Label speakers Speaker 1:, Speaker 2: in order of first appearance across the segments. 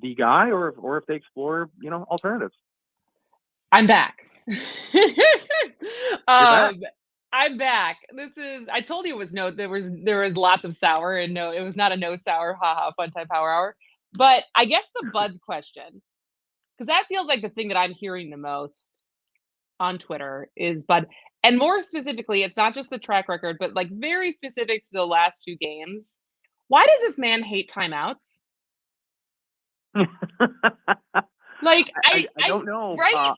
Speaker 1: the guy, or if they explore, alternatives.
Speaker 2: I'm back.
Speaker 1: You're back.
Speaker 2: I'm back. I told you there was lots of sour, and no, it was not a no sour, haha, fun time power hour. But I guess the Bud question, because that feels like the thing that I'm hearing the most on Twitter is Bud. And more specifically, it's not just the track record, but like very specific to the last 2 games. Why does this man hate timeouts? Like
Speaker 1: I don't know.
Speaker 2: right?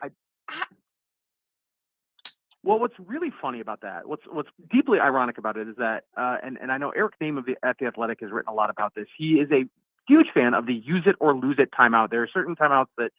Speaker 1: Well, what's really funny about that, what's deeply ironic about it is that, and I know Eric Name at The Athletic has written a lot about this. He is a huge fan of the use it or lose it timeout. There are certain timeouts that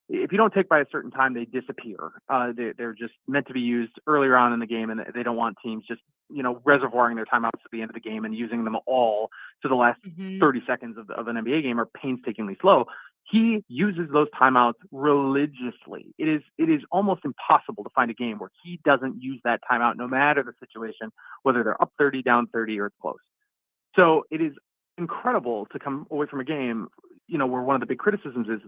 Speaker 1: if you don't take by a certain time, they disappear. They're just meant to be used earlier on in the game, and they don't want teams just, reservoiring their timeouts at the end of the game and using them all to the last 30 seconds of an NBA game are painstakingly slow. He uses those timeouts religiously. It is almost impossible to find a game where he doesn't use that timeout, no matter the situation, whether they're up 30, down 30, or it's close. So it is incredible to come away from a game, where one of the big criticisms is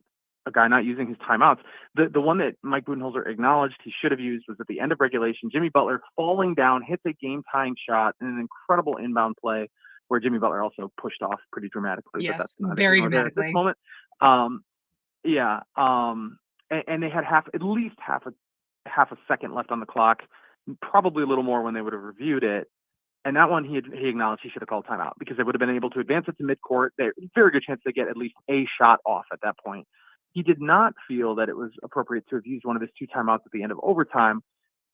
Speaker 1: a guy not using his timeouts. The one that Mike Budenholzer acknowledged he should have used was at the end of regulation. Jimmy Butler falling down, hits a game-tying shot in an incredible inbound play where Jimmy Butler also pushed off pretty dramatically.
Speaker 2: Yes,
Speaker 1: but that's not
Speaker 2: very
Speaker 1: dramatically. At this moment. And they had at least half a second left on the clock, probably a little more when they would have reviewed it. And that one, he acknowledged he should have called timeout because they would have been able to advance it to midcourt. There's a very good chance they get at least a shot off at that point. He did not feel that it was appropriate to have used one of his 2 timeouts at the end of overtime.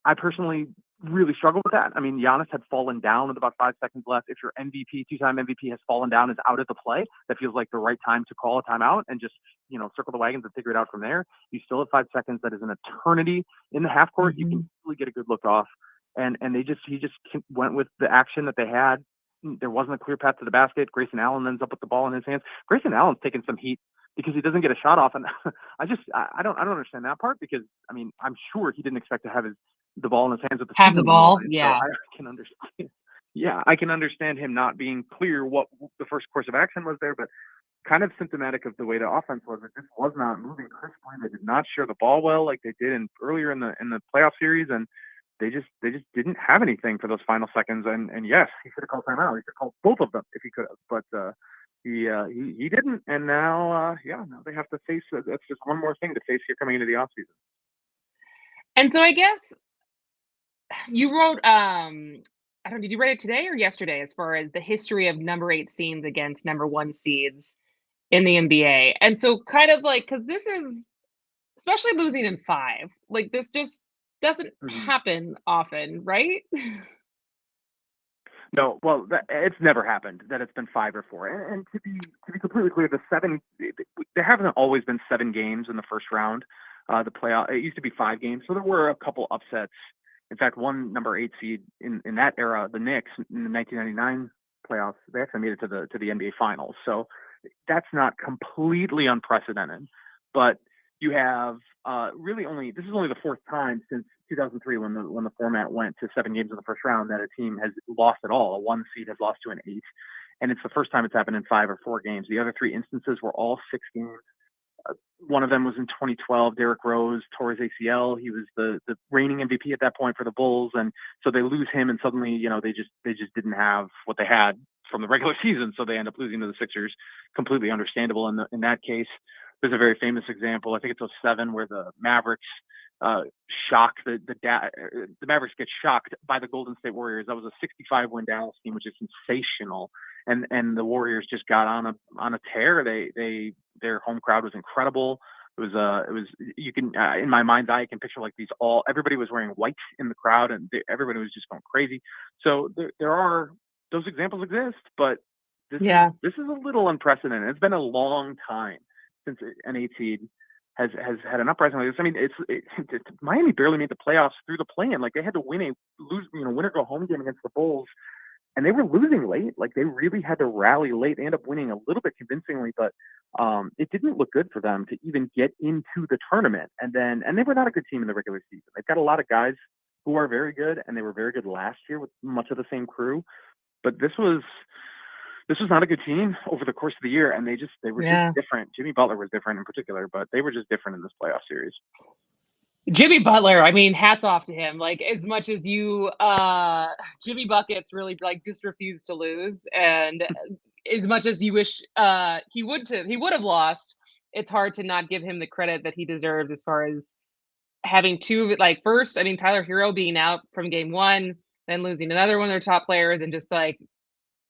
Speaker 1: I personally really struggle with that. I mean, Giannis had fallen down with about 5 seconds left. If your MVP, 2-time MVP, has fallen down, is out of the play, that feels like the right time to call a timeout and just, circle the wagons and figure it out from there. You still have 5 seconds. That is an eternity in the half court. You can really get a good look off. And he just went with the action that they had. There wasn't a clear path to the basket. Grayson Allen ends up with the ball in his hands. Grayson Allen's taking some heat because he doesn't get a shot off. And I don't understand that part because, I mean, I'm sure he didn't expect to have the ball in his hands at the
Speaker 2: have the ball. Yeah.
Speaker 1: So I can understand. Yeah, I can understand him not being clear what the first course of action was there, but kind of symptomatic of the way the offense was. It just was not moving crisply. They did not share the ball well like they did earlier in the playoff series, and they just didn't have anything for those final seconds. And yes, he should have called timeout. He should have called both of them if he could have, but he didn't. And now now they have to face it. That's just one more thing to face here coming into the offseason.
Speaker 2: And so I guess you wrote, did you write it today or yesterday as far as the history of number 8 seeds against number 1 seeds in the NBA? And so kind of like, because this is, especially losing in 5, like this just doesn't happen often, right?
Speaker 1: No, well, it's never happened that it's been 5 or 4. And to be completely clear, there haven't always been 7 games in the first round. The playoff, it used to be 5 games, so there were a couple upsets. In fact, one number 8 seed in that era, the Knicks, in the 1999 playoffs, they actually made it to the NBA Finals. So that's not completely unprecedented. But you have this is only the 4th time since 2003 when the format went to 7 games in the first round that a team has lost at all. A 1 seed has lost to an 8, and it's the first time it's happened in 5 or 4 games. The other 3 instances were all 6 games. One of them was in 2012. Derrick Rose tore his ACL. He was the reigning MVP at that point for the Bulls, and so they lose him, and suddenly they just didn't have what they had from the regular season, so they end up losing to the Sixers. Completely understandable in that case. There's a very famous example. I think it's 2007 where the Mavericks shock the Mavericks get shocked by the Golden State Warriors. That was a 65-win Dallas team, which is sensational. And the Warriors just got on a tear. Their home crowd was incredible. It was you can in my mind's eye I can picture like everybody was wearing white in the crowd and everybody was just going crazy. So there are those examples exist, but this is a little unprecedented. It's been a long time since an 8 seed has had an uprising like this. I mean, it's Miami barely made the playoffs through the play-in. Like they had to win or go home game against the Bulls, and they were losing late. Like they really had to rally late. They ended up winning a little bit convincingly, but it didn't look good for them to even get into the tournament. And they were not a good team in the regular season. They've got a lot of guys who are very good, and they were very good last year with much of the same crew. But this was this was not a good team over the course of the year, and they were just different. Jimmy Butler was different in particular, but they were just different in this playoff series.
Speaker 2: Jimmy Butler, I mean, hats off to him. Like, as much as you, Jimmy Buckets really like just refused to lose, and as much as you wish he would have lost, it's hard to not give him the credit that he deserves as far as having two, like, first, I mean, Tyler Hero being out from game one, then losing another one of their top players, and just like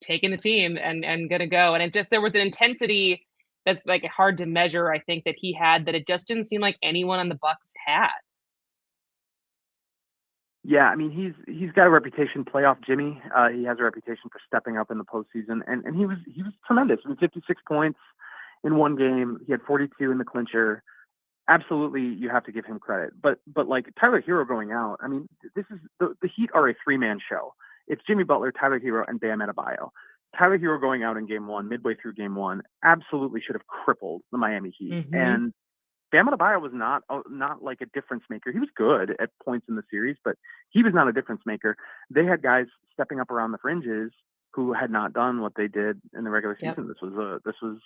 Speaker 2: taking the team and gonna go. And it just, there was an intensity that's like hard to measure, I think, that he had, that it just didn't seem like anyone on the Bucks had.
Speaker 1: Yeah, I mean, he's got a reputation, playoff Jimmy. He has a reputation for stepping up in the postseason, and he was tremendous. I mean, 56 points in one game. He had 42 in the clincher. Absolutely, you have to give him credit. But like Tyler Hero going out, I mean, this is the Heat are a three-man show. It's Jimmy Butler, Tyler Hero, and Bam Adebayo. Tyler Hero going out in game one, midway through game one, absolutely should have crippled the Miami Heat.
Speaker 2: Mm-hmm.
Speaker 1: And Bam Adebayo was not like a difference maker. He was good at points in the series, but he was not a difference maker. They had guys stepping up around the fringes who had not done what they did in the regular season. Yep. This was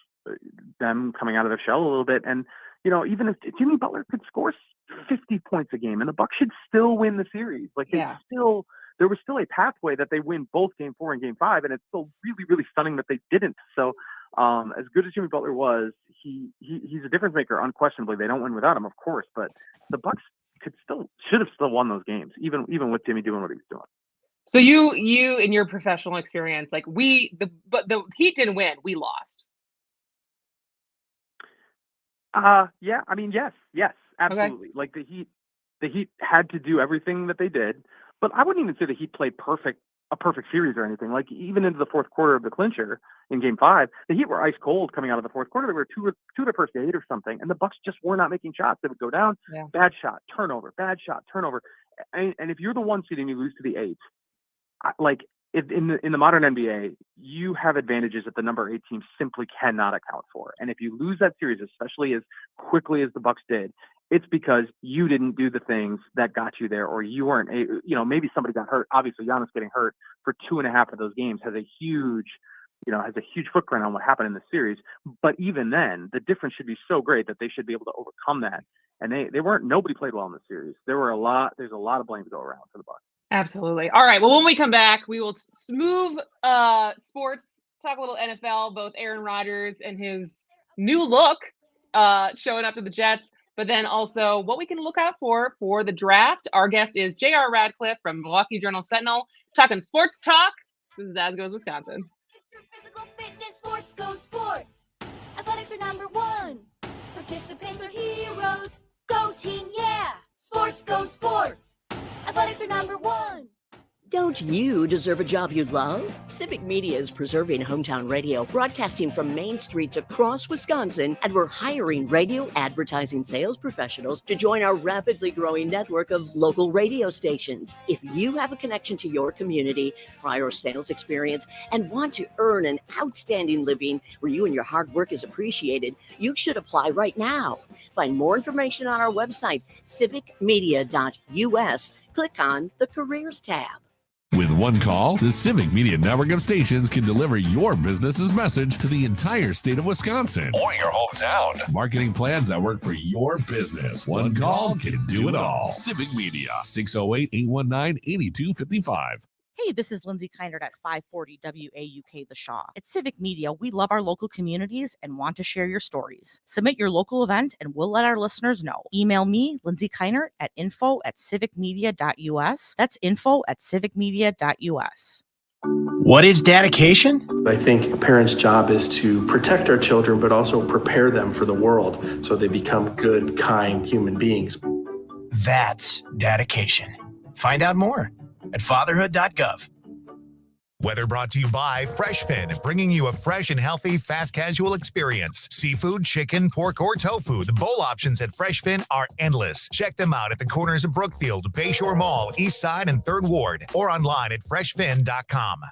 Speaker 1: them coming out of their shell a little bit. And you know, even if Jimmy Butler could score 50 points a game, and the Bucks should still win the series, like there was still a pathway that they win both game 4 and game 5, and it's still really, really stunning that they didn't. So as good as Jimmy Butler was, he's a difference maker, unquestionably. They don't win without him, of course, but the Bucks should have still won those games, even with Jimmy doing what he was doing.
Speaker 2: So you in your professional experience, like the Heat didn't win, we lost.
Speaker 1: Yeah, I mean, yes, absolutely. Okay. Like the Heat had to do everything that they did, but I wouldn't even say the Heat played a perfect series or anything. Like even into the fourth quarter of the clincher in game 5, the Heat were ice cold coming out of the fourth quarter. They were two of their first 8 or something, and the Bucks just were not making shots. They would go down, bad shot, turnover. And if you're the 1 seed and you lose to the 8, like in the modern NBA, you have advantages that the number 8 team simply cannot account for. And if you lose that series, especially as quickly as the Bucks did, it's because you didn't do the things that got you there, or you weren't, maybe somebody got hurt. Obviously, Giannis getting hurt for 2.5 of those games has a huge footprint on what happened in the series. But even then, the difference should be so great that they should be able to overcome that. And nobody played well in the series. There's a lot of blame to go around for the Bucks.
Speaker 2: Absolutely. All right. Well, when we come back, we will move sports, talk a little NFL, both Aaron Rodgers and his new look showing up to the Jets, but then also what we can look out for the draft. Our guest is J.R. Radcliffe from Milwaukee Journal Sentinel, talking sports talk. This is As Goes Wisconsin.
Speaker 3: Physical fitness, sports go sports. Athletics are number 1. Participants are heroes. Go team, yeah. Sports go sports. Athletics are number 1.
Speaker 4: Don't you deserve a job you love? Civic Media is preserving hometown radio, broadcasting from main streets across Wisconsin, and we're hiring radio advertising sales professionals to join our rapidly growing network of local radio stations. If you have a connection to your community, prior sales experience, and want to earn an outstanding living where you and your hard work is appreciated, you should apply right now. Find more information on our website, civicmedia.us. Click on the Careers tab.
Speaker 5: With one call, the Civic Media network of stations can deliver your business's message to the entire state of Wisconsin or your hometown. Marketing plans that work for your business. One call can do it all. Civic Media, 608-819-8255.
Speaker 6: Hey, this is Lindsay Kindert at 540 WAUK The Shaw. At Civic Media, we love our local communities and want to share your stories. Submit your local event and we'll let our listeners know. Email me, Lindsay Kindert, at info@civicmedia.us. That's info@civicmedia.us.
Speaker 7: What is dedication?
Speaker 8: I think a parent's job is to protect our children, but also prepare them for the world so they become good, kind human beings.
Speaker 7: That's dedication. Find out more at fatherhood.gov.
Speaker 9: Weather brought to you by FreshFin, bringing you a fresh and healthy fast casual experience. Seafood, chicken, pork, or tofu. The bowl options at FreshFin are endless. Check them out at the corners of Brookfield, Bayshore Mall, East Side, and 3rd Ward, or online at freshfin.com.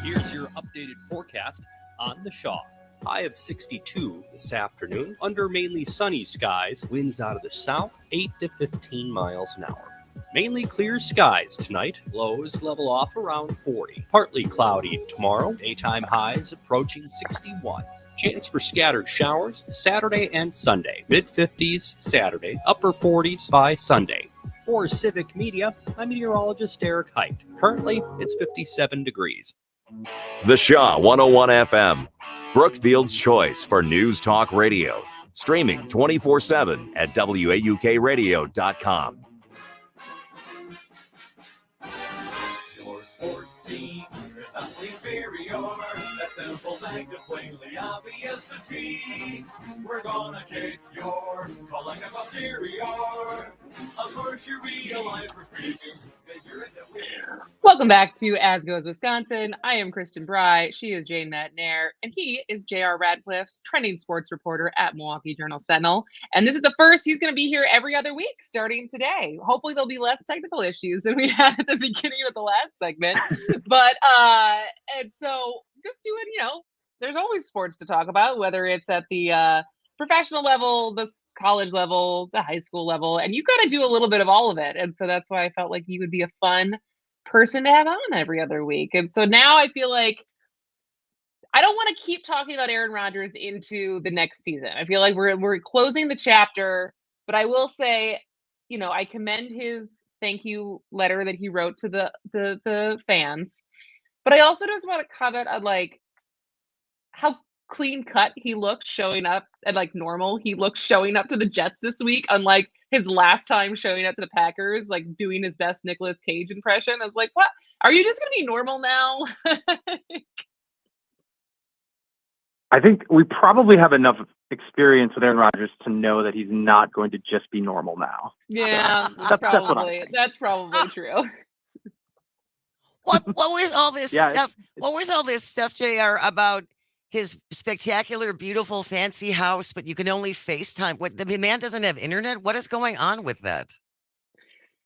Speaker 10: Here's your updated forecast on the Shaw. High of 62 this afternoon, under mainly sunny skies. Winds out of the south, 8 to 15 miles an hour. Mainly clear skies tonight. Lows level off around 40. Partly cloudy tomorrow. Daytime highs approaching 61. Chance for scattered showers Saturday and Sunday. Mid-50s Saturday, upper 40s by Sunday. For Civic Media, I'm meteorologist Eric Height. Currently, it's 57 degrees.
Speaker 11: The Shaw 101 FM, Brookfield's choice for news talk radio. Streaming 24/7 at WAUKradio.com.
Speaker 12: Your sports team is vastly inferior. That simple fact is plainly obvious to see. We're gonna kick your collective posterior. Of course, you realize we're speaking.
Speaker 2: Welcome back to As Goes Wisconsin. I am Kristen Bry. She is Jane Matnair, and he is J.R. Radcliffe's trending sports reporter at Milwaukee Journal Sentinel. And this is the first he's going to be here every other week starting today. Hopefully there'll be less technical issues than we had at the beginning of the last segment. But and so just doing, there's always sports to talk about, whether it's at the professional level, the college level, the high school level, and you've got to do a little bit of all of it. And so that's why I felt like you would be a fun person to have on every other week. And so now I feel like I don't want to keep talking about Aaron Rodgers into the next season. I feel like we're closing the chapter, but I will say, I commend his thank you letter that he wrote to the fans. But I also just want to comment on how clean cut he looked showing up and normal he looked showing up to the Jets this week, unlike his last time showing up to the Packers, doing his best Nicolas Cage impression. I was like, what? Are you just going to be normal now?
Speaker 1: I think we probably have enough experience with Aaron Rodgers to know that he's not going to just be normal now.
Speaker 2: Yeah, that's probably true.
Speaker 13: What was all this stuff? What was all this stuff, JR, about his spectacular, beautiful, fancy house, but you can only FaceTime? What, the man doesn't have internet? What is going on with that?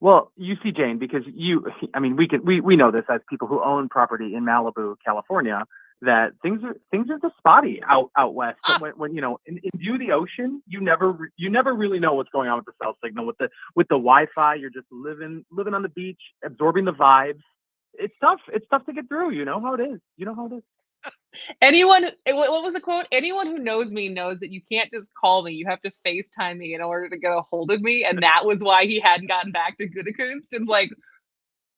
Speaker 1: Well, you see, Jane, because we know this as people who own property in Malibu, California, that things are just spotty out west. But when in view of the ocean, you never really know what's going on with the cell signal, with the Wi-Fi. You're just living on the beach, absorbing the vibes. It's tough. It's tough to get through. You know how it is.
Speaker 2: What was the quote? Anyone who knows me knows that you can't just call me. You have to FaceTime me in order to get a hold of me. And that was why he hadn't gotten back to Gutekunst. It's like,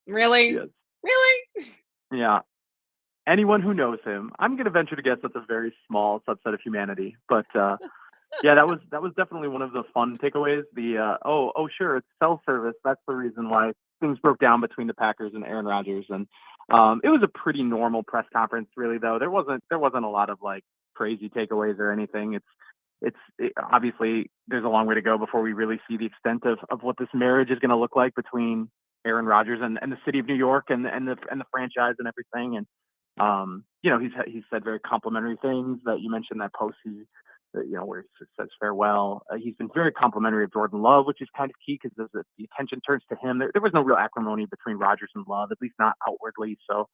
Speaker 2: really? Yes. Really?
Speaker 1: Yeah. Anyone who knows him, I'm going to venture to guess that's a very small subset of humanity. But yeah, that was definitely one of the fun takeaways. The sure, it's cell service. That's the reason why things broke down between the Packers and Aaron Rodgers. And it was a pretty normal press conference, really, though. There wasn't a lot of crazy takeaways or anything. It's obviously there's a long way to go before we really see the extent of what this marriage is going to look like between Aaron Rodgers and the city of New York and the franchise and everything. And he's said very complimentary things. That you mentioned that post where he says farewell. He's been very complimentary of Jordan Love, which is kind of key because the attention turns to him. There was no real acrimony between Rodgers and Love, at least not outwardly. So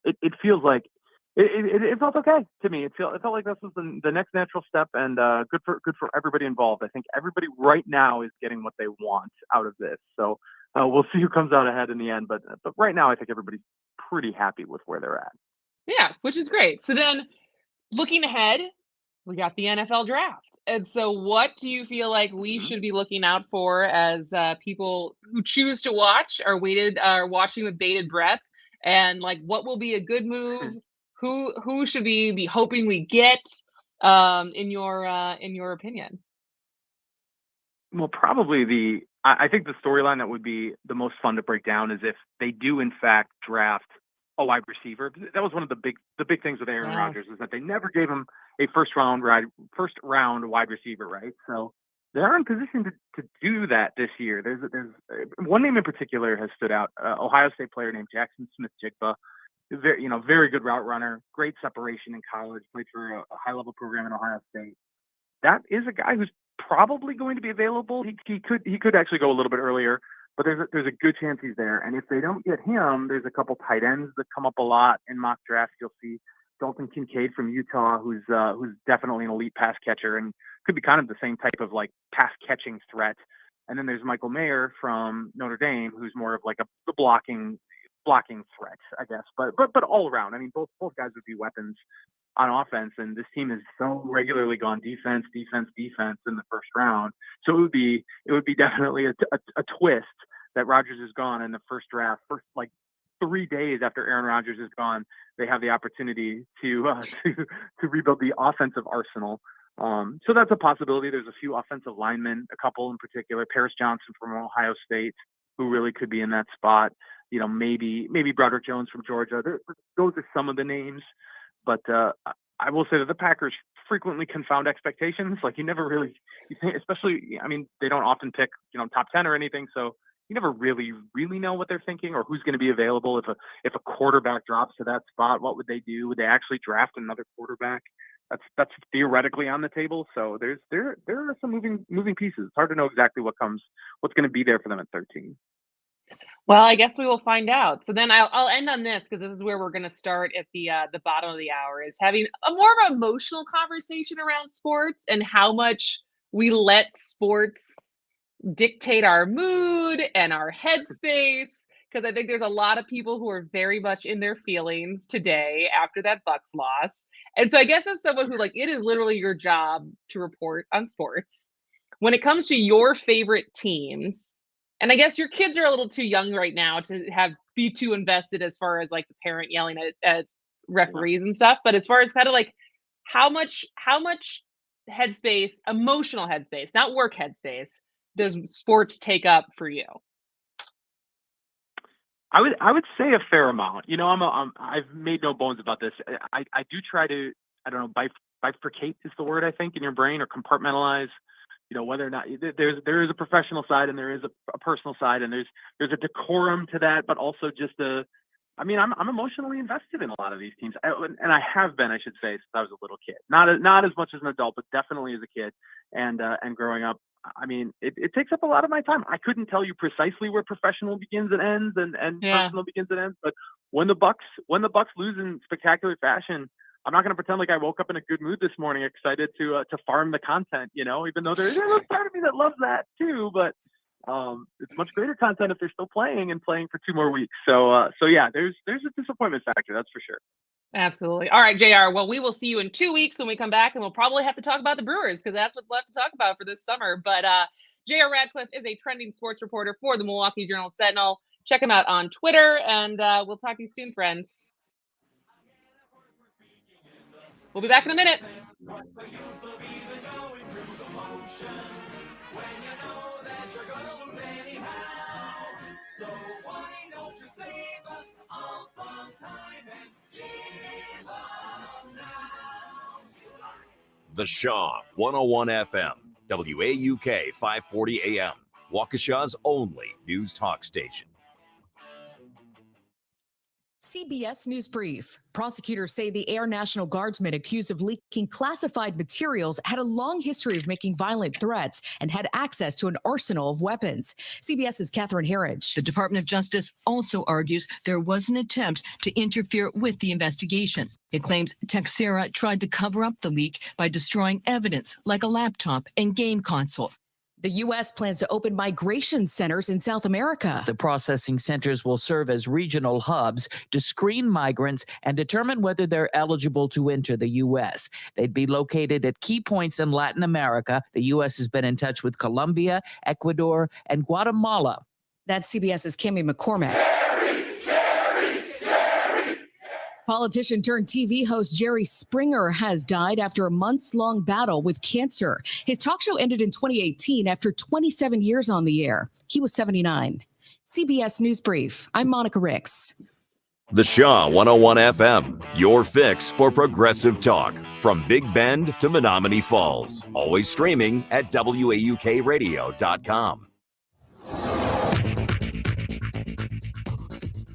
Speaker 1: it feels like it felt okay to me. It felt like this was the next natural step, and good for everybody involved. I think everybody right now is getting what they want out of this. So we'll see who comes out ahead in the end. But right now, I think everybody's pretty happy with where they're at.
Speaker 2: Yeah, which is great. So then, looking ahead, we got the NFL draft. And so what do you feel like we should be looking out for as people who choose to watch are watching with bated breath? And what will be a good move? Who should we be hoping we get in your opinion?
Speaker 1: Well, probably I think the storyline that would be the most fun to break down is if they do in fact draft a wide receiver. That was one of the big things with Aaron Rodgers, is that they never gave him a first round wide receiver, right? So they are in position to do that this year. There's one name in particular has stood out. Ohio State player named Jackson Smith-Jigba. Very good route runner, great separation in college, played for a high level program in Ohio State. That is a guy who's probably going to be available. He could actually go a little bit earlier, but there's a good chance he's there. And if they don't get him, there's a couple tight ends that come up a lot in mock drafts. You'll see Dalton Kincaid from Utah, who's definitely an elite pass catcher and could be kind of the same type of pass catching threat And then there's Michael Mayer from Notre Dame, who's more of like the blocking threat, I guess. But all around, I mean, both guys would be weapons on offense, and this team has so regularly gone defense in the first round. So it would be definitely a twist that Rodgers is gone in the first draft. First, like 3 days after Aaron Rodgers is gone, they have the opportunity to rebuild the offensive arsenal. So that's a possibility. There's a few offensive linemen, a couple in particular, Paris Johnson from Ohio State, who really could be in that spot. You know, maybe Broderick Jones from Georgia. Those are some of the names, but I will say that the Packers frequently confound expectations. Like you think, especially, I mean, they don't often pick, top 10 or anything. So you never really know what they're thinking or who's going to be available. If a quarterback drops to that spot, what would they do? Would they actually draft another quarterback? That's theoretically on the table. So there are some moving pieces. It's hard to know exactly what's going to be there for them at 13.
Speaker 2: Well, I guess we will find out. So then I'll end on this, because this is where we're going to start at the bottom of the hour, is having a more of an emotional conversation around sports and how much we let sports dictate our mood and our headspace. Because I think there's a lot of people who are very much in their feelings today after that Bucs loss. And so I guess as someone who, like, it is literally your job to report on sports, when it comes to your favorite teams, and I guess your kids are a little too young right now to be too invested as far as like the parent yelling at referees and stuff. But as far as kind of like how much headspace, emotional headspace, not work headspace, does sports take up for you?
Speaker 1: I would say a fair amount. I've made no bones about this. I do try to, I don't know, bifurcate is the word, I think, in your brain, or compartmentalize. Whether or not there is a professional side and there is a personal side, and there's a decorum to that, but also just I'm emotionally invested in a lot of these teams, and I have been, I should say, since I was a little kid. Not as much as an adult, but definitely as a kid, and growing up. I mean, it takes up a lot of my time. I couldn't tell you precisely where professional begins and ends, and personal begins and ends. But when the Bucs lose in spectacular fashion, I'm not going to pretend like I woke up in a good mood this morning, excited to farm the content. Even though there's a part of me that loves that too. But it's much greater content if they're still playing for 2 more weeks. So yeah, there's a disappointment factor, that's for sure.
Speaker 2: Absolutely. All right, JR. Well, we will see you in 2 weeks when we come back, and we'll probably have to talk about the Brewers, because that's what's left to talk about for this summer. But JR Radcliffe is a trending sports reporter for the Milwaukee Journal Sentinel. Check him out on Twitter, and we'll talk to you soon, friend. We'll be back in a minute.
Speaker 12: So why don't you save us all some time and give up now?
Speaker 11: The Shaw 101 FM, WAUK 540 AM, Waukesha's only news talk station.
Speaker 14: CBS News Brief. Prosecutors say the Air National Guardsman accused of leaking classified materials had a long history of making violent threats and had access to an arsenal of weapons. CBS's Catherine Herridge.
Speaker 15: The Department of Justice also argues there was an attempt to interfere with the investigation. It claims Texera tried to cover up the leak by destroying evidence like a laptop and game console.
Speaker 14: The U.S. plans to open migration centers in South America.
Speaker 16: The processing centers will serve as regional hubs to screen migrants and determine whether they're eligible to enter the U.S. They'd be located at key points in Latin America. The U.S. has been in touch with Colombia, Ecuador, and Guatemala.
Speaker 14: That's CBS's Cammie McCormick. Politician turned TV host Jerry Springer has died after a months-long battle with cancer. His talk show ended in 2018 after 27 years on the air. He was 79. CBS News Brief. I'm Monica Ricks.
Speaker 11: The Shaw 101 FM, your fix for progressive talk. From Big Bend to Menominee Falls. Always streaming at WAUKradio.com.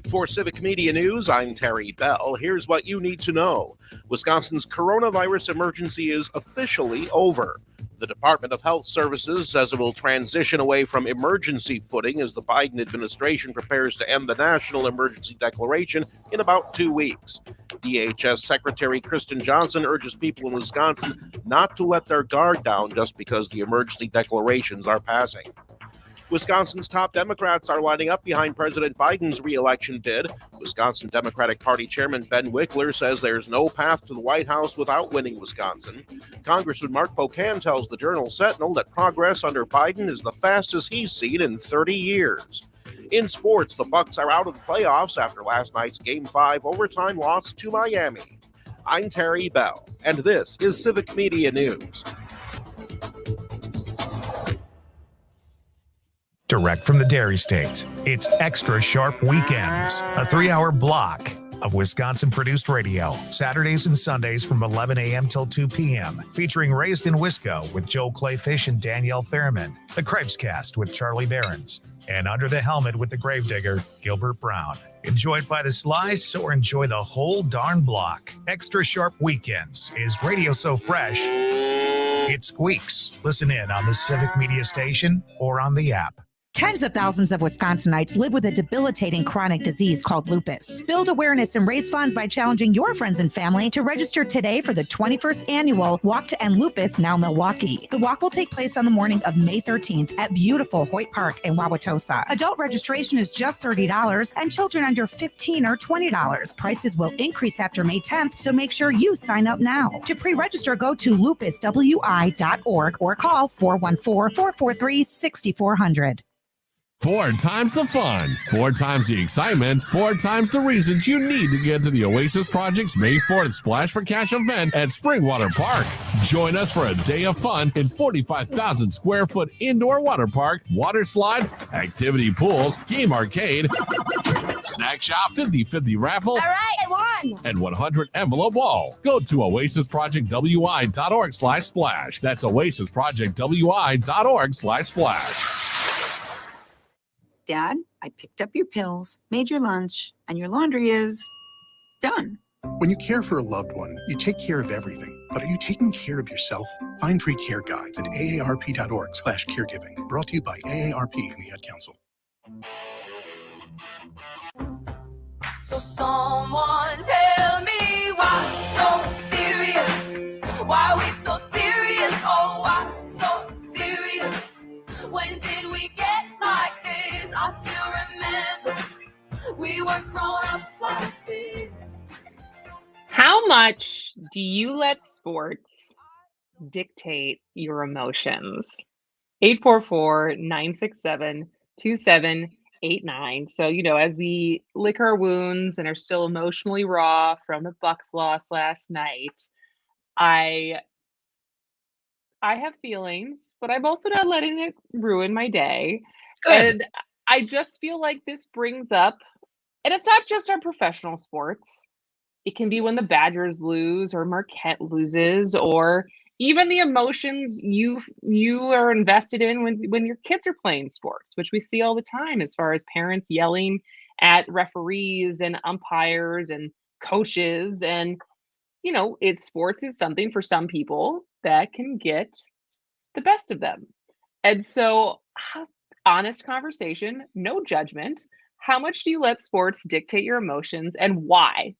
Speaker 17: For Civic Media News, I'm Terry Bell. Here's what you need to know. Wisconsin's coronavirus emergency is officially over. The Department of Health Services says it will transition away from emergency footing as the Biden administration prepares to end the national emergency declaration in about 2 weeks. DHS Secretary Kristen Johnson urges people in Wisconsin not to let their guard down just because the emergency declarations are passing. Wisconsin's top Democrats are lining up behind President Biden's re-election bid. Wisconsin Democratic Party Chairman Ben Wickler says there's no path to the White House without winning Wisconsin. Congressman Mark Pocan tells the Journal Sentinel that progress under Biden is the fastest he's seen in 30 years. In sports, the Bucks are out of the playoffs after last night's Game 5 overtime loss to Miami. I'm Terry Bell, and this is Civic Media News.
Speaker 9: Direct from the Dairy State, it's Extra Sharp Weekends, a 3-hour block of Wisconsin-produced radio, Saturdays and Sundays from 11 a.m. till 2 p.m., featuring Raised in Wisco with Joel Clayfish and Danielle Fairman, The Crepescast with Charlie Behrens, and Under the Helmet with the Gravedigger, Gilbert Brown. Enjoyed by the slice or enjoy the whole darn block. Extra Sharp Weekends is radio so fresh, it squeaks. Listen in on the Civic Media Station or on the app.
Speaker 18: Tens of thousands of Wisconsinites live with a debilitating chronic disease called lupus. Build awareness and raise funds by challenging your friends and family to register today for the 21st annual Walk to End Lupus Now Milwaukee. The walk will take place on the morning of May 13th at beautiful Hoyt Park in Wauwatosa. Adult registration is just $30 and children under 15 are $20. Prices will increase after May 10th, so make sure you sign up now. To pre-register, go to lupuswi.org or call 414-443-6400.
Speaker 5: 4 times the fun, 4 times the excitement, 4 times the reasons you need to get to the Oasis Project's May 4th Splash for Cash event at Springwater Park. Join us for a day of fun in 45,000 square foot indoor water park, water slide, activity pools, game arcade, snack shop, 50-50 raffle,
Speaker 3: All right, I won.
Speaker 5: and 100 envelope wall. Go to oasisprojectwi.org/splash. That's oasisprojectwi.org/splash.
Speaker 19: Dad, I picked up your pills, made your lunch, and your laundry is done.
Speaker 20: When you care for a loved one, you take care of everything. But are you taking care of yourself? Find free care guides at aarp.org/caregiving. Brought to you by AARP and the Ad Council.
Speaker 3: So someone tell me why so serious? Why we so serious? Oh, why so serious? When did we get like this? I still remember we weren't grown up like this.
Speaker 2: How much do you let sports dictate your emotions? 844-967-2789. So, as we lick our wounds and are still emotionally raw from the Bucks loss last night, I have feelings, but I'm also not letting it ruin my day.
Speaker 13: Good.
Speaker 2: And I just feel like this brings up, and it's not just our professional sports. It can be when the Badgers lose or Marquette loses, or even the emotions you are invested in when your kids are playing sports, which we see all the time as far as parents yelling at referees and umpires and coaches. And, sports is something for some people that can get the best of them. And so, honest conversation, no judgment. How much do you let sports dictate your emotions and why?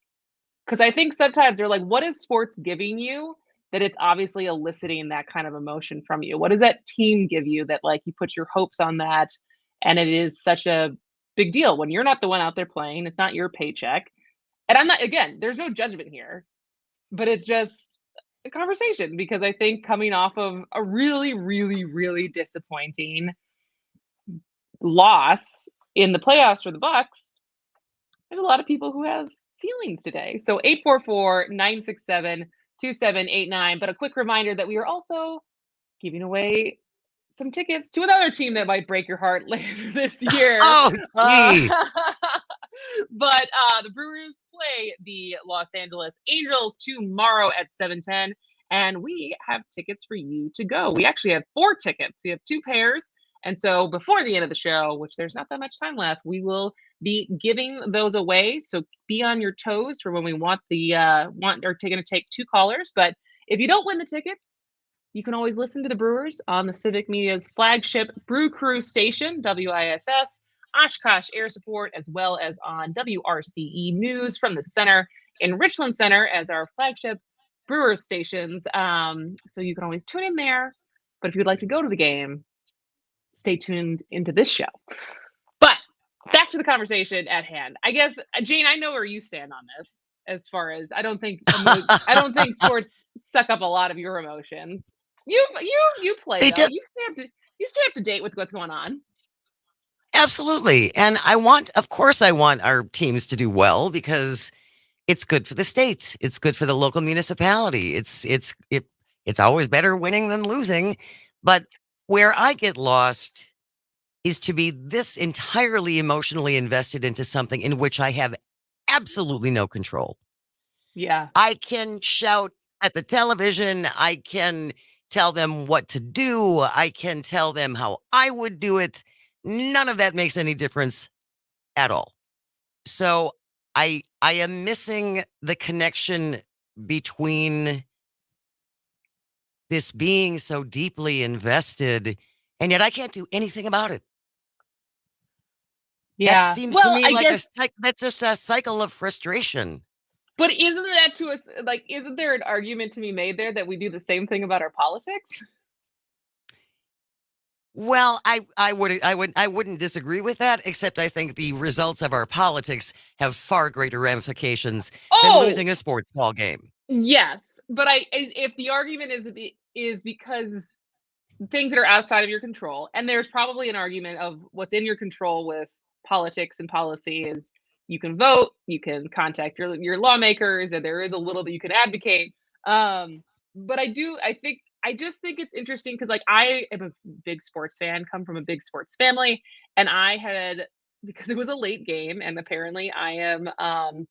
Speaker 2: Because I think sometimes they're like, what is sports giving you that it's obviously eliciting that kind of emotion from you? What does that team give you that you put your hopes on that and it is such a big deal when you're not the one out there playing? It's not your paycheck. And I'm not, again, there's no judgment here, but it's just a conversation because I think coming off of a really, really, really disappointing loss in the playoffs for the Bucks, there's a lot of people who have feelings today. So 844-967-2789. But a quick reminder that we are also giving away some tickets to another team that might break your heart later this year.
Speaker 13: Oh, gee.
Speaker 2: But the Brewers play the Los Angeles Angels tomorrow at 7:10, and we have tickets for you to go. We actually have 4 tickets. We have 2 pairs, and so before the end of the show, which there's not that much time left, we will be giving those away. So be on your toes for when we are going to take 2 callers. But if you don't win the tickets, you can always listen to the Brewers on the Civic Media's flagship Brew Crew station, WISS, Oshkosh Air Support, as well as on WRCE News from the center in Richland Center as our flagship Brewers stations. So you can always tune in there. But if you'd like to go to the game, stay tuned into this show. But back to the conversation at hand. I guess, Jane, I know where you stand on this. As far as I don't think sports suck up a lot of your emotions. You play though. You stay up to date with what's going on.
Speaker 13: Absolutely. And of course I want our teams to do well because it's good for the state. It's good for the local municipality. It's always better winning than losing. But where I get lost is to be this entirely emotionally invested into something in which I have absolutely no control.
Speaker 2: Yeah.
Speaker 13: I can shout at the television. I can tell them what to do. I can tell them how I would do it. None of that makes any difference at all. So I am missing the connection between this being so deeply invested, and yet I can't do anything about it.
Speaker 2: Yeah.
Speaker 13: That seems to me like that's just a cycle of frustration.
Speaker 2: But isn't that to us like? Isn't there an argument to be made there that we do the same thing about our politics?
Speaker 13: Well, I wouldn't disagree with that, except I think the results of our politics have far greater ramifications than losing a sports ball game.
Speaker 2: Yes, but if the argument is because things that are outside of your control, and there's probably an argument of what's in your control with politics and policy is you can vote, you can contact your lawmakers, and there is a little bit you can advocate. But I just think it's interesting because like I am a big sports fan, come from a big sports family, and because it was a late game, and apparently I am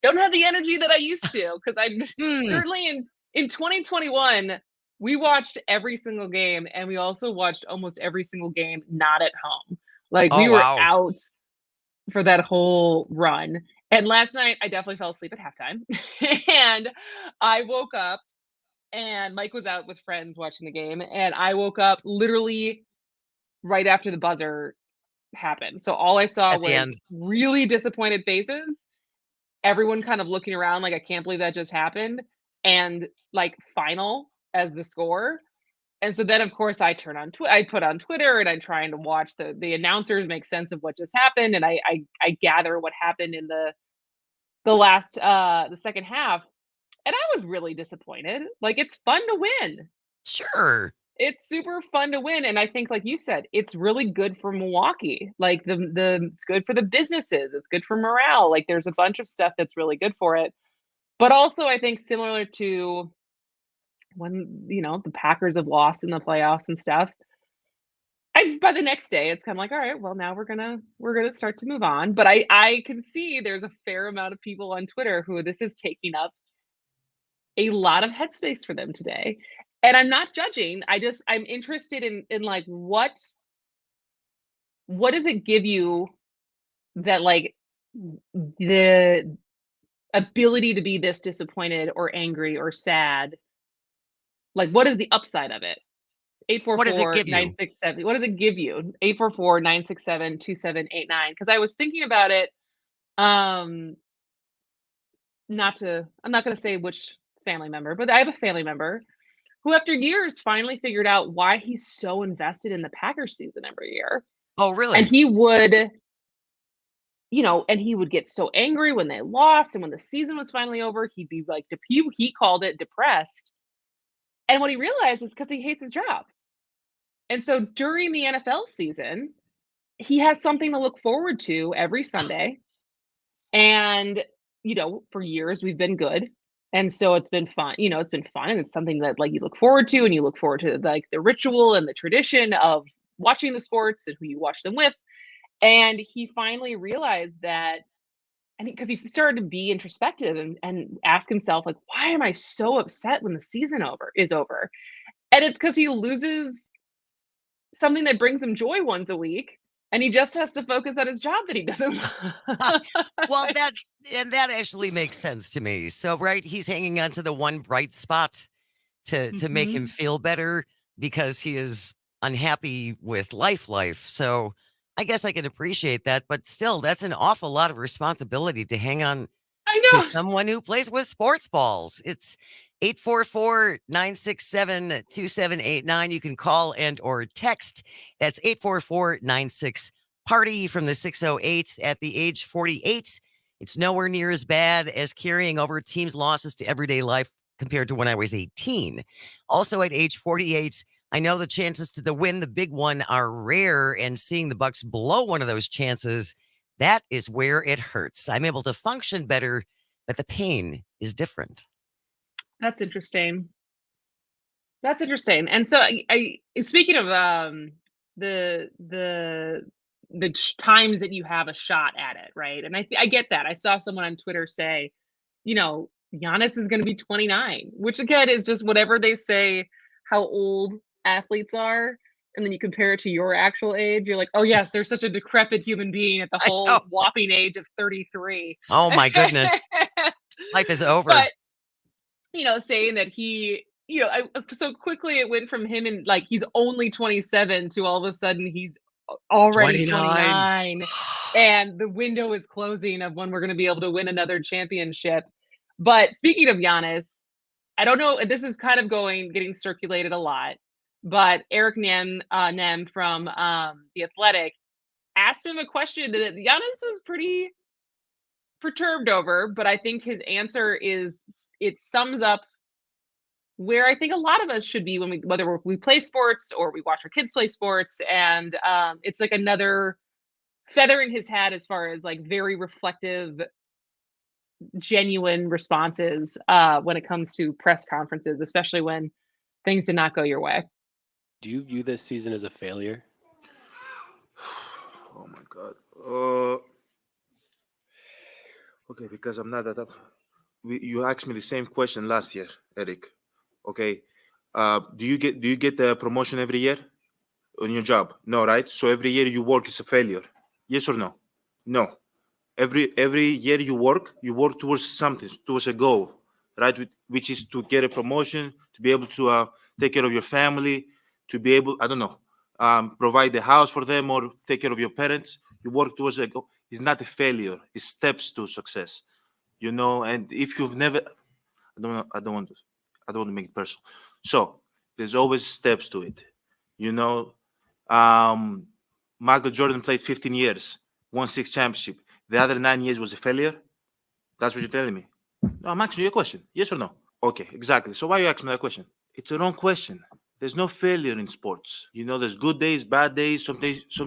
Speaker 2: don't have the energy that I used to because I'm certainly in 2021 we watched every single game, and we also watched almost every single game not at home. Like we were out for that whole run. And last night I definitely fell asleep at halftime. And I woke up and Mike was out with friends watching the game, and I woke up literally right after the buzzer happened. So all I saw was really disappointed faces, everyone kind of looking around like, I can't believe that just happened, and like final as the score. And so then of course I put on Twitter and I'm trying to watch the announcers make sense of what just happened, and I gather what happened in the second half. And I was really disappointed. Like, it's fun to win.
Speaker 13: Sure.
Speaker 2: It's super fun to win. And I think, like you said, it's really good for Milwaukee. Like it's good for the businesses. It's good for morale. Like there's a bunch of stuff that's really good for it. But also I think similar to when, the Packers have lost in the playoffs and stuff, by the next day, it's kind of like, all right, well, now we're gonna start to move on. But I can see there's a fair amount of people on Twitter who this is taking up a lot of headspace for them today. And I'm not judging. I'm interested in like what does it give you that like the ability to be this disappointed or angry or sad? Like, what is the upside of it? 844-967. What does it give you? 844-967-2789. Because I was thinking about it. I'm not going to say which family member, but I have a family member who after years finally figured out why he's so invested in the Packers season every year.
Speaker 13: Oh, really?
Speaker 2: And he would, and he would get so angry when they lost, and when the season was finally over, he'd be like, he called it depressed. And what he realized is because he hates his job. And so during the NFL season, he has something to look forward to every Sunday. And, for years we've been good. And so it's been fun, it's been fun. And it's something that like you look forward to, and you look forward to like the ritual and the tradition of watching the sports and who you watch them with. And he finally realized that, and because he started to be introspective and ask himself, like, why am I so upset when the season is over? And it's because he loses something that brings him joy once a week. And he just has to focus on his job that he doesn't.
Speaker 13: Well, that actually makes sense to me. So, right, he's hanging on to the one bright spot to make him feel better because he is unhappy with life. So I guess I can appreciate that, but still, that's an awful lot of responsibility to hang on to someone who plays with sports balls. 844-967-2789. You can call and or text. That's 844-96-PARTY from the 608. At the age 48, it's nowhere near as bad as carrying over teams' losses to everyday life compared to when I was 18. Also at age 48, I know the chances to win the big one are rare, and seeing the Bucks blow one of those chances, that is where it hurts. I'm able to function better, but the pain is different.
Speaker 2: That's interesting. That's interesting. And so I speaking of the times that you have a shot at it, right? And I get that. I saw someone on Twitter say, Giannis is going to be 29, which again is just whatever they say how old athletes are. And then you compare it to your actual age. You're like, oh, yes, there's such a decrepit human being at the whole whopping age of 33.
Speaker 13: Oh, my goodness. Life is over.
Speaker 2: But, saying that he, so quickly it went from him and like he's only 27 to all of a sudden he's already 29. And the window is closing of when we're going to be able to win another championship. But speaking of Giannis, I don't know, this is kind of getting circulated a lot, but Eric Nem from The Athletic asked him a question that Giannis was pretty perturbed over, but I think his answer it sums up where I think a lot of us should be whether we play sports or we watch our kids play sports, and it's like another feather in his hat as far as like very reflective, genuine responses when it comes to press conferences, especially when things did not go your way.
Speaker 21: Do you view this season as a failure?
Speaker 22: Oh my God. Okay, because I'm not that up. You asked me the same question last year, Eric. Okay. Do you get the promotion every year on your job? No, right? So every year you work is a failure. Yes or no? No. Every year you work towards something, towards a goal, right? Which is to get a promotion, to be able to take care of your family, to be able, provide the house for them or take care of your parents. You work towards a goal. It's not a failure. It's steps to success, And if you've never, I don't want to make it personal. So there's always steps to it, Michael Jordan played 15 years, won 6 championships. The other 9 years was a failure. That's what you're telling me. No, I'm asking you a question. Yes or no? Okay, exactly. So why are you asking me that question? It's a wrong question. There's no failure in sports. There's good days, bad days. Some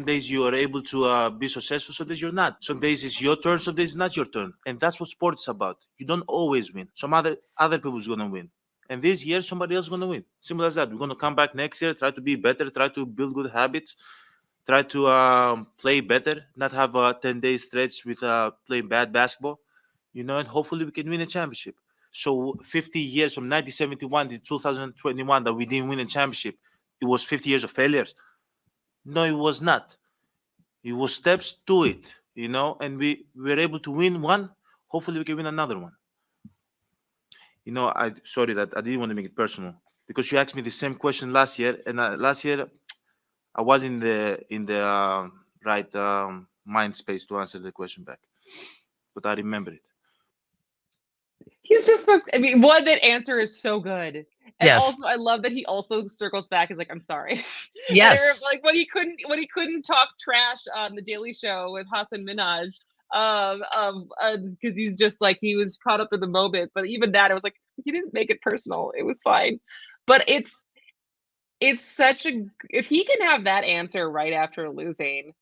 Speaker 22: days you are able to be successful. Some days you're not. Some days it's your turn. Some days it's not your turn. And that's what sports is about. You don't always win. Some other people's gonna win. And this year somebody else is gonna win. Simple as that. We're gonna come back next year, try to be better, try to build good habits, try to play better, not have a 10-day stretch with playing bad basketball, and hopefully we can win a championship. So 50 years from 1971 to 2021 that we didn't win a championship, it was 50 years of failures? No, it was not. It was steps to it, and we were able to win one. Hopefully we can win another one. Sorry that I didn't want to make it personal because you asked me the same question last year, and last year I was in the right mind space to answer the question back, but I remember it.
Speaker 2: He's just so. That answer is so good. And
Speaker 13: yes.
Speaker 2: Also, I love that he also circles back. Is like, I'm sorry.
Speaker 13: Yes.
Speaker 2: Like when he couldn't talk trash on the Daily Show with Hassan Minhaj, because he's just like he was caught up in the moment. But even that, it was like he didn't make it personal. It was fine. But it's such a. If he can have that answer right after losing,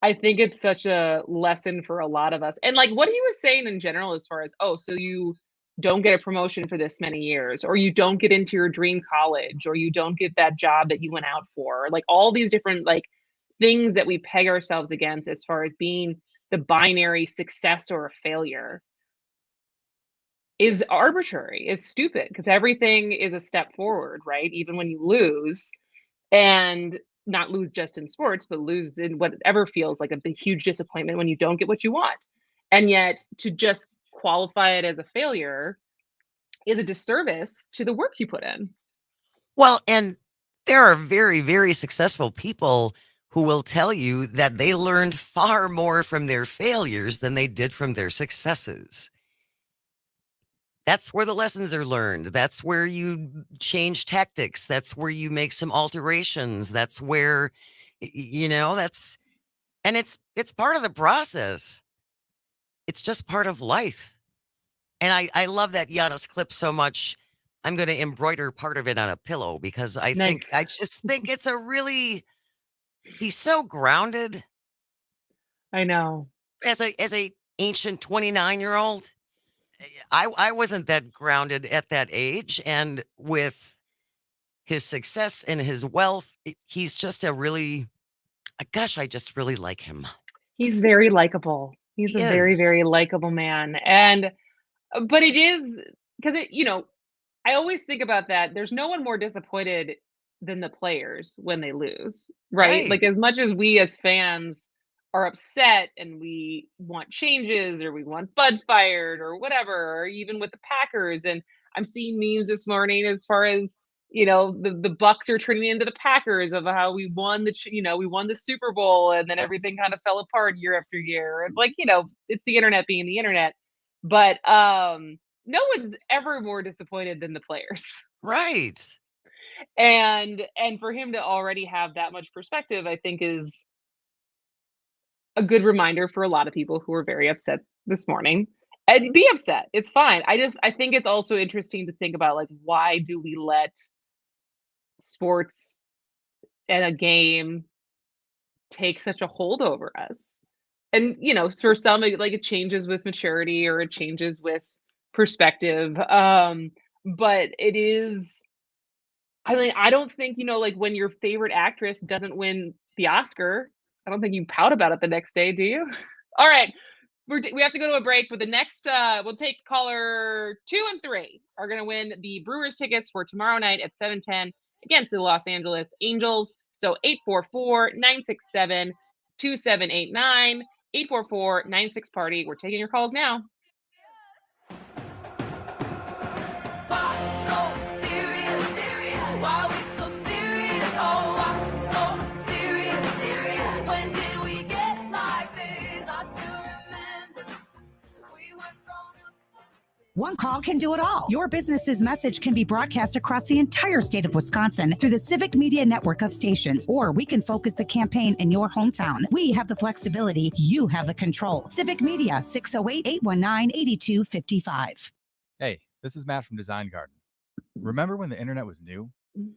Speaker 2: I think it's such a lesson for a lot of us. And like what he was saying in general, as far as so you don't get a promotion for this many years, or you don't get into your dream college, or you don't get that job that you went out for, like all these different like things that we peg ourselves against as far as being the binary success or a failure is arbitrary, is stupid, because everything is a step forward, right? Even when you lose, and not lose just in sports, but lose in whatever feels like a big, huge disappointment when you don't get what you want. And yet to just qualify it as a failure is a disservice to the work you put in.
Speaker 13: Well, and there are very, very successful people who will tell you that they learned far more from their failures than they did from their successes. That's where the lessons are learned. That's where you change tactics. That's where you make some alterations. That's where, and it's part of the process. It's just part of life. And I love that Giannis clip so much. I'm going to embroider part of it on a pillow because I just think it's he's so grounded.
Speaker 2: I know.
Speaker 13: As a ancient 29-year-old, I wasn't that grounded at that age. And with his success and his wealth, he's just I just really like him.
Speaker 2: He's very likable. He's a very, very likable man. But it is because I always think about that. There's no one more disappointed than the players when they lose, right? Like as much as we as fans are upset and we want changes or we want Bud fired or whatever, or even with the Packers. And I'm seeing memes this morning as far as, the Bucks are turning into the Packers of how we won the Super Bowl and then everything kind of fell apart year after year. And it's the internet being the internet. But no one's ever more disappointed than the players.
Speaker 13: Right.
Speaker 2: And for him to already have that much perspective, I think is a good reminder for a lot of people who are very upset this morning. And be upset. It's fine. I think it's also interesting to think about why do we let sports and a game take such a hold over us? And for some it changes with maturity or it changes with perspective. But it is, I don't think, when your favorite actress doesn't win the Oscar, I don't think you pout about it the next day, do you? All right. We have to go to a break, but the next, we'll take caller 2 and 3 are going to win the Brewers tickets for tomorrow night at 7:10 against the Los Angeles Angels. So 844-967-2789, 844-96-PARTY. We're taking your calls now.
Speaker 3: Why we so serious? Oh, why so serious? When did we get like this? I still remember we were grown up.
Speaker 18: One call can do it all. Your business's message can be broadcast across the entire state of Wisconsin through the Civic Media network of stations, or we can focus the campaign in your hometown. We have the flexibility. You have the control. Civic Media, 608-819-8255.
Speaker 4: Hey, this is Matt from Design Garden. Remember when the internet was new?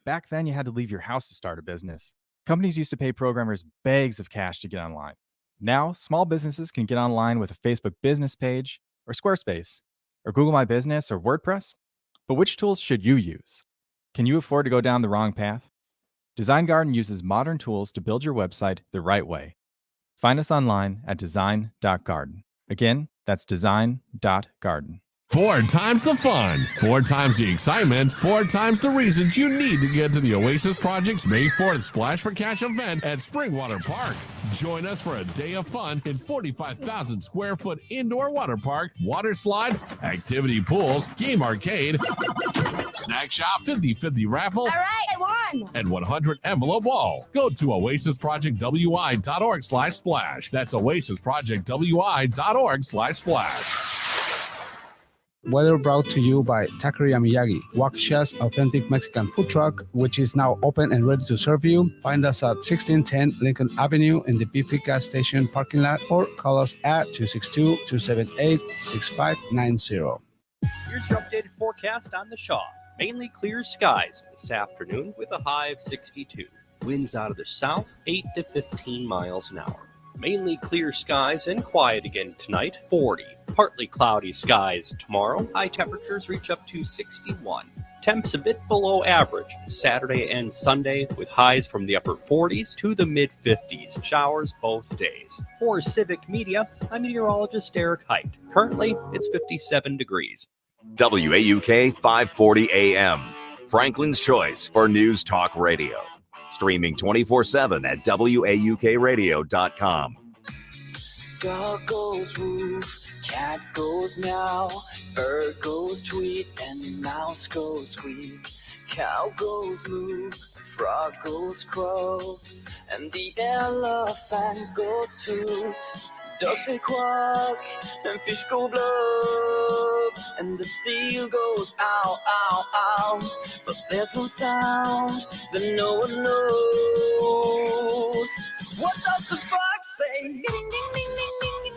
Speaker 4: Back then, you had to leave your house to start a business. Companies used to pay programmers bags of cash to get online. Now, small businesses can get online with a Facebook business page, or Squarespace, or Google My Business, or WordPress. But which tools should you use? Can you afford to go down the wrong path? Design Garden uses modern tools to build your website the right way. Find us online at design.garden. Again, that's design.garden.
Speaker 5: 4 times the fun, 4 times the excitement, 4 times the reasons you need to get to the Oasis Project's May 4th Splash for Cash event at Springwater Park. Join us for a day of fun in 45,000 square foot indoor water park, water slide, activity pools, game arcade, snack shop, 50-50 raffle,
Speaker 3: All right, I won.
Speaker 5: and 100 envelope wall. Go to oasisprojectwi.org/splash. That's oasisprojectwi.org/splash.
Speaker 6: Weather brought to you by Taqueria Miyagi, Waukesha's authentic Mexican food truck, which is now open and ready to serve you. Find us at 1610 Lincoln Avenue in the BP gas station parking lot, or call us at 262-278-6590.
Speaker 10: Here's your updated forecast on the Shaw. Mainly clear skies this afternoon with a high of 62. Winds out of the south, 8 to 15 miles an hour. Mainly clear skies and quiet again tonight, 40. Partly cloudy skies tomorrow. High temperatures reach up to 61. Temps a bit below average Saturday and Sunday, with highs from the upper 40s to the mid 50s. Showers both days. For Civic Media, I'm meteorologist Eric Height. Currently, it's 57 degrees.
Speaker 11: WAUK 540 AM, Franklin's choice for news talk radio. Streaming 24/7 at WAUKradio.com.
Speaker 12: Dog goes woof, cat goes meow, bird goes tweet, and mouse goes squeak. Cow goes moo, frog goes crow, and the elephant goes toot.
Speaker 7: Ducks they quack and fish go blub and the seal goes ow, ow, ow. But there's no sound that no one knows. What does the fox say? Ding, ding, ding, ding, ding, ding, ding,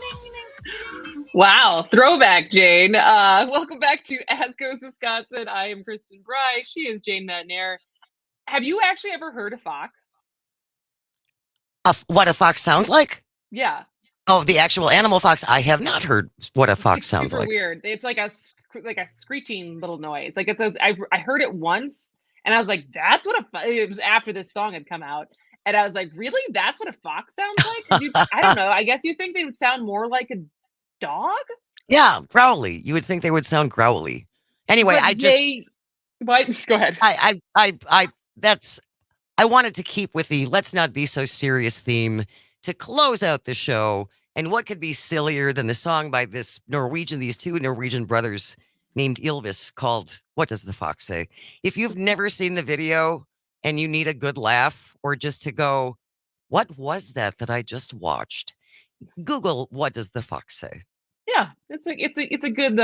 Speaker 7: ding.
Speaker 2: Wow, throwback, Jane. Welcome back to As Goes Wisconsin. I am Kristen Bry. She is Jane Metnair. Have you actually ever heard a fox?
Speaker 13: What a fox sounds like?
Speaker 2: Yeah.
Speaker 13: Oh, the actual animal fox. I have not heard what a fox sounds
Speaker 2: Super
Speaker 13: like.
Speaker 2: weird. It's like a screeching little noise. Like I heard it once, and I was like, "That's what it was." After this song had come out, and I was like, "Really? That's what a fox sounds like?" I don't know. I guess you think they would sound more like a dog?
Speaker 13: Yeah, growly. You would think they would sound growly. Anyway,
Speaker 2: But Just go ahead.
Speaker 13: I wanted to keep with the let's not be so serious theme to close out the show. And what could be sillier than the song by these two Norwegian brothers named Ylvis called What Does the Fox Say? If you've never seen the video and you need a good laugh or just to go, what was that I just watched? Google What Does the Fox Say?
Speaker 2: Yeah, it's a good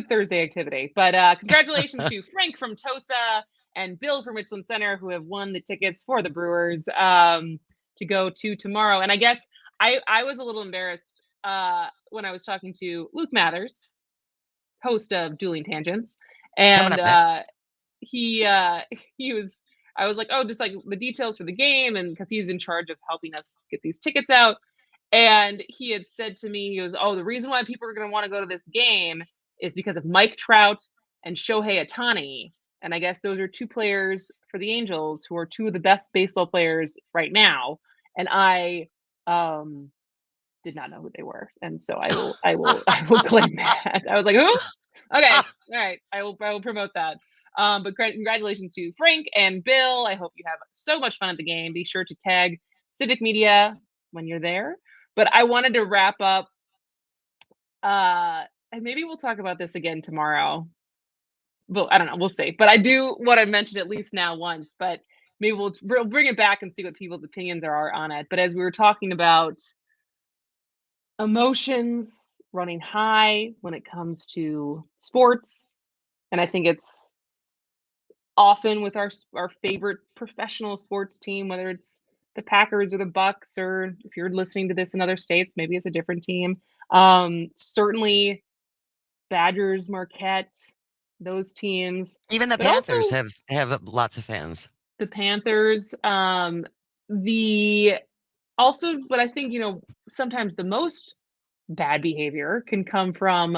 Speaker 2: Thursday activity. But congratulations to Frank from Tosa and Bill from Richland Center, who have won the tickets for the Brewers to go to tomorrow. And I guess I was a little embarrassed when I was talking to Luke Mathers, host of Dueling Tangents, and I was like, oh, just like the details for the game, and because he's in charge of helping us get these tickets out. And he had said to me, he goes, oh, the reason why people are going to want to go to this game is because of Mike Trout and Shohei Ohtani. And I guess those are two players for the Angels who are two of the best baseball players right now. And I did not know who they were. And so I will claim that. I was like, who? Okay. All right. I will promote that. But congratulations to Frank and Bill. I hope you have so much fun at the game. Be sure to tag Civic Media when you're there. But I wanted to wrap up, and maybe we'll talk about this again tomorrow. Well, I don't know. We'll see. But I do want to mention at least now once, but maybe we'll bring it back and see what people's opinions are on it. But as we were talking about emotions running high when it comes to sports, and I think it's often with our favorite professional sports team, whether it's the Packers or the Bucks, or if you're listening to this in other states, maybe it's a different team. Certainly Badgers, Marquette, those teams.
Speaker 13: Even the Panthers have lots of fans.
Speaker 2: The Panthers, but I think, sometimes the most bad behavior can come from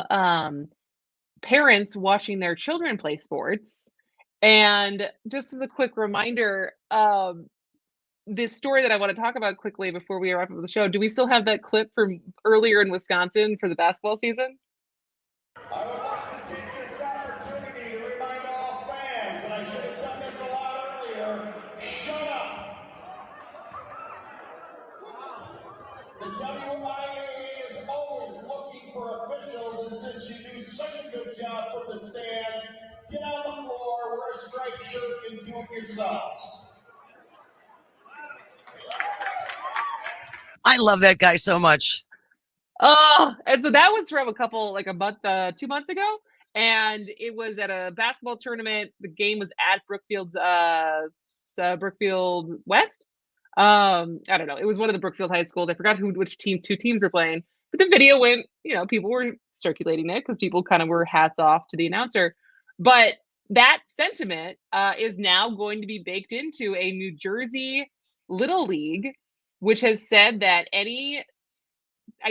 Speaker 2: parents watching their children play sports. And just as a quick reminder, this story that I want to talk about quickly before we wrap up the show, do we still have that clip from earlier in Wisconsin for the basketball season?
Speaker 12: I would like to take this opportunity to remind all fans, and I should have done this a lot earlier, shut up. The WIAA is always looking for officials, and since you do such a good job from the stands, get on the floor, wear a striped shirt, and do it yourselves.
Speaker 13: I love that guy so much.
Speaker 2: Oh, and so that was from 2 months ago. And it was at a basketball tournament. The game was at Brookfield West. I don't know. It was one of the Brookfield high schools. I forgot which two teams were playing. But the video went, people were circulating it because people kind of were hats off to the announcer. But that sentiment is now going to be baked into a New Jersey Little League, which has said that I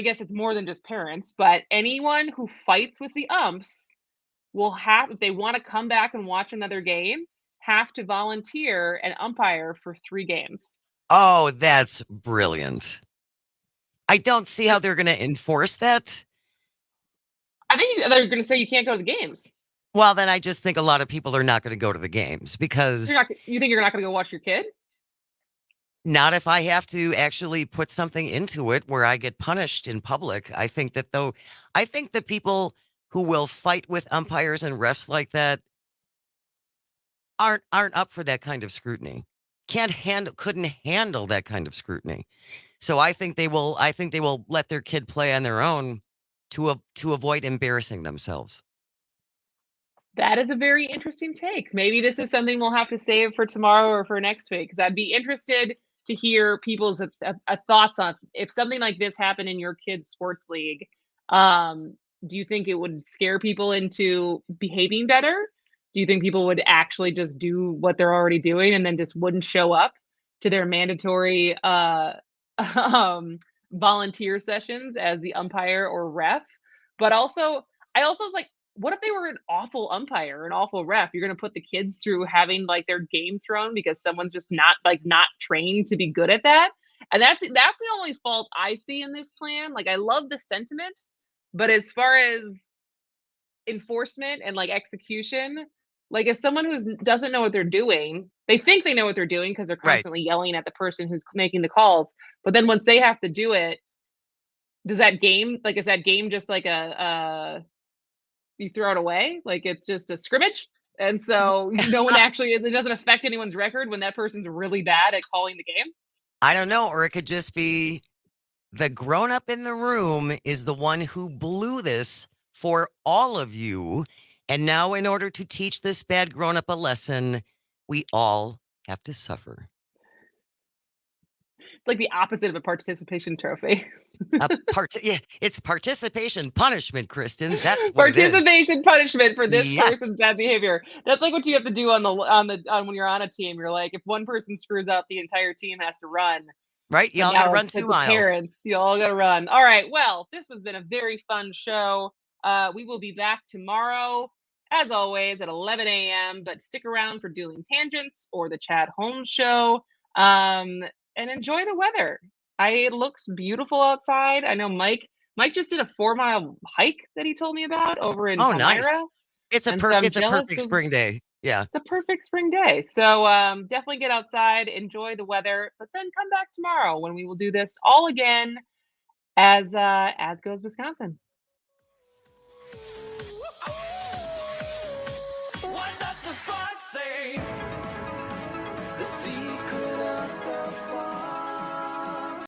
Speaker 2: guess it's more than just parents, but anyone who fights with the umps will have, if they want to come back and watch another game, have to volunteer and umpire for 3 games.
Speaker 13: Oh, that's brilliant. I don't see how they're going to enforce that.
Speaker 2: I think they're going to say you can't go to the games.
Speaker 13: Well, then I just think a lot of people are not going to go to the games because...
Speaker 2: You think you're not going to go watch your kid?
Speaker 13: Not if I have to actually put something into it where I get punished in public. I think that people who will fight with umpires and refs like that aren't up for that kind of scrutiny. couldn't handle that kind of scrutiny. So I think they will let their kid play on their own to avoid embarrassing themselves.
Speaker 2: That is a very interesting take. Maybe this is something we'll have to save for tomorrow or for next week, because I'd be interested to hear people's thoughts on if something like this happened in your kid's sports league. Do you think it would scare people into behaving better? Do you think people would actually just do what they're already doing and then just wouldn't show up to their mandatory volunteer sessions as the umpire or ref? But also, I also was like, what if they were an awful umpire, an awful ref? You're going to put the kids through having like their game thrown because someone's just not trained to be good at that. And that's the only fault I see in this plan. Like, I love the sentiment, but as far as enforcement and like execution, like if someone who doesn't know what they're doing, they think they know what they're doing because they're constantly yelling at the person who's making the calls. But then once they have to do it, is that game just like you throw it away? Like it's just a scrimmage? And so no one it doesn't affect anyone's record when that person's really bad at calling the game?
Speaker 13: I don't know. Or it could just be the grown-up in the room is the one who blew this for all of you. And now in order to teach this bad grown-up a lesson, we all have to suffer.
Speaker 2: It's like the opposite of a participation trophy.
Speaker 13: It's participation punishment, Kristen. That's what
Speaker 2: participation punishment for this person's bad behavior. That's like what you have to do on when you're on a team. You're like, if one person screws up, the entire team has to run.
Speaker 13: Right? You all got to run 2 miles.
Speaker 2: Parents, you all got to run. All right. Well, this has been a very fun show. We will be back tomorrow, as always, at 11 a.m. But stick around for Dueling Tangents or the Chad Holmes Show. And enjoy the weather. It looks beautiful outside. I know Mike just did a 4-mile hike that he told me about over in Palmyra.
Speaker 13: Nice. It's a perfect spring day. Yeah.
Speaker 2: It's a perfect spring day. So definitely get outside, enjoy the weather, but then come back tomorrow when we will do this all again as goes Wisconsin.
Speaker 12: What does the fox say?